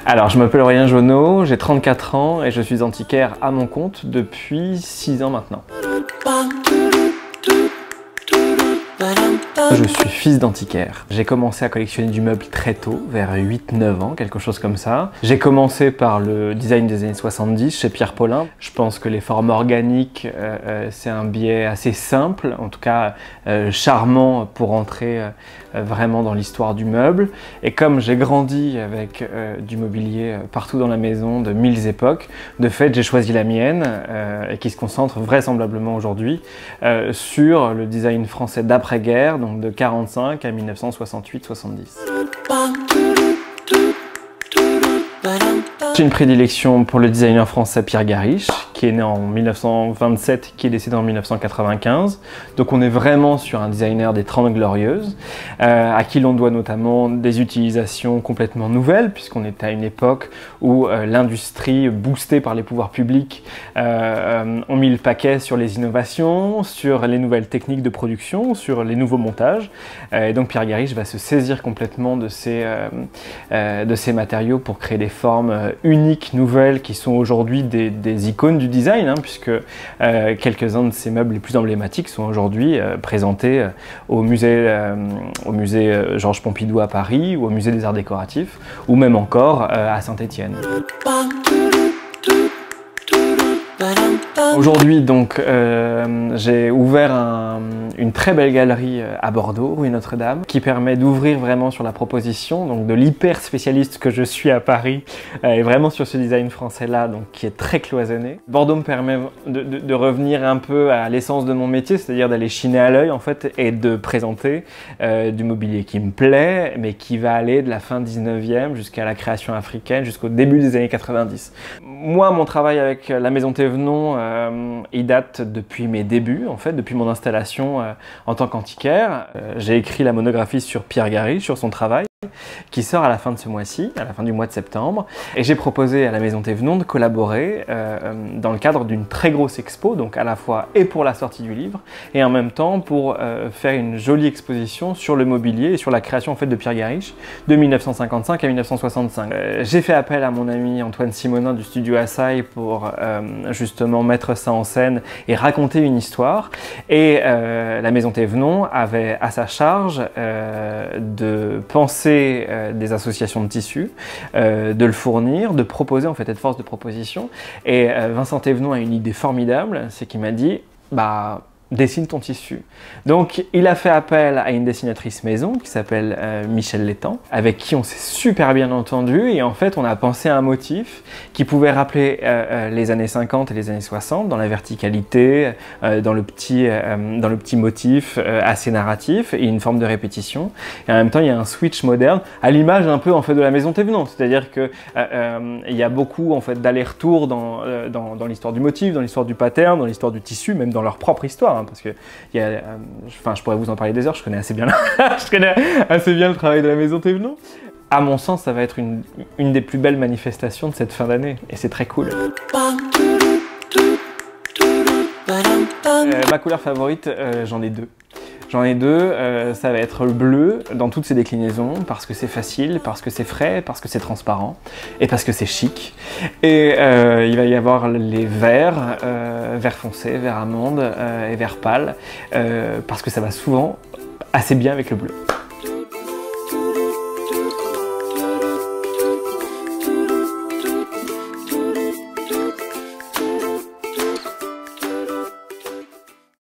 Alors, je m'appelle Aurélien Jonot, j'ai 34 ans et je suis antiquaire à mon compte depuis 6 ans maintenant. Je suis fils d'antiquaire. J'ai commencé à collectionner du meuble très tôt, vers 8-9 ans, quelque chose comme ça. J'ai commencé par le design des années 70 chez Pierre Paulin. Je pense que les formes organiques, c'est un biais assez simple, en tout cas charmant pour entrer vraiment dans l'histoire du meuble. Et comme j'ai grandi avec du mobilier partout dans la maison de 1000 époques, de fait j'ai choisi la mienne et qui se concentre vraisemblablement aujourd'hui sur le design français d'après-guerre, donc de 45 à 1968-70. J'ai une prédilection pour le designer français Pierre Gariche, qui est né en 1927, qui est décédé en 1995. Donc on est vraiment sur un designer des 30 Glorieuses, à qui l'on doit notamment des utilisations complètement nouvelles, puisqu'on est à une époque où l'industrie, boostée par les pouvoirs publics, ont mis le paquet sur les innovations, sur les nouvelles techniques de production, sur les nouveaux montages. Et donc Pierre Gariche va se saisir complètement de ces matériaux pour créer des formes uniques, nouvelles, qui sont aujourd'hui des icônes du design, hein, puisque quelques-uns de ces meubles les plus emblématiques sont aujourd'hui présentés au musée Georges Pompidou à Paris, ou au musée des Arts Décoratifs, ou même encore à Saint-Étienne. Aujourd'hui, donc, j'ai ouvert une très belle galerie à Bordeaux, rue Notre-Dame, qui permet d'ouvrir vraiment sur la proposition, donc de l'hyper spécialiste que je suis à Paris, et vraiment sur ce design français-là, donc qui est très cloisonné. Bordeaux me permet de revenir un peu à l'essence de mon métier, c'est-à-dire d'aller chiner à l'œil, en fait, et de présenter du mobilier qui me plaît, mais qui va aller de la fin 19e jusqu'à la création africaine, jusqu'au début des années 90. Moi, mon travail avec la Maison Thévenon, il date depuis mes débuts, en fait, depuis mon installation en tant qu'antiquaire. J'ai écrit la monographie sur Pierre Gariche, sur son travail, qui sort à la fin de ce mois-ci, à la fin du mois de septembre. Et j'ai proposé à la Maison Thévenon de collaborer dans le cadre d'une très grosse expo, donc à la fois et pour la sortie du livre, et en même temps pour faire une jolie exposition sur le mobilier et sur la création en fait de Pierre Gariche de 1955 à 1965. J'ai fait appel à mon ami Antoine Simonin du studio Assaï pour justement mettre ça en scène et raconter une histoire. Et la Maison Thévenon avait à sa charge de penser des associations de tissus, de le fournir, de proposer, en fait, être force de proposition. Et Vincent Thévenon a une idée formidable, c'est qu'il m'a dit, bah, dessine ton tissu. Donc il a fait appel à une dessinatrice maison qui s'appelle Michel Létang, avec qui on s'est super bien entendu, et en fait on a pensé à un motif qui pouvait rappeler les années 50 et les années 60 dans la verticalité, dans le petit motif assez narratif et une forme de répétition. Et en même temps il y a un switch moderne à l'image un peu en fait de la Maison Thévenon, c'est-à-dire que il y a beaucoup en fait d'aller-retour dans l'histoire du motif, dans l'histoire du pattern, dans l'histoire du tissu, même dans leur propre histoire. Parce que je pourrais vous en parler des heures, je connais assez bien le travail de la Maison Thévenon. À mon sens, ça va être une des plus belles manifestations de cette fin d'année, et c'est très cool. Ma couleur favorite, j'en ai deux. Ça va être le bleu dans toutes ses déclinaisons, parce que c'est facile, parce que c'est frais, parce que c'est transparent, et parce que c'est chic. Et il va y avoir les verts, vert foncé, vert amande et vert pâle, parce que ça va souvent assez bien avec le bleu.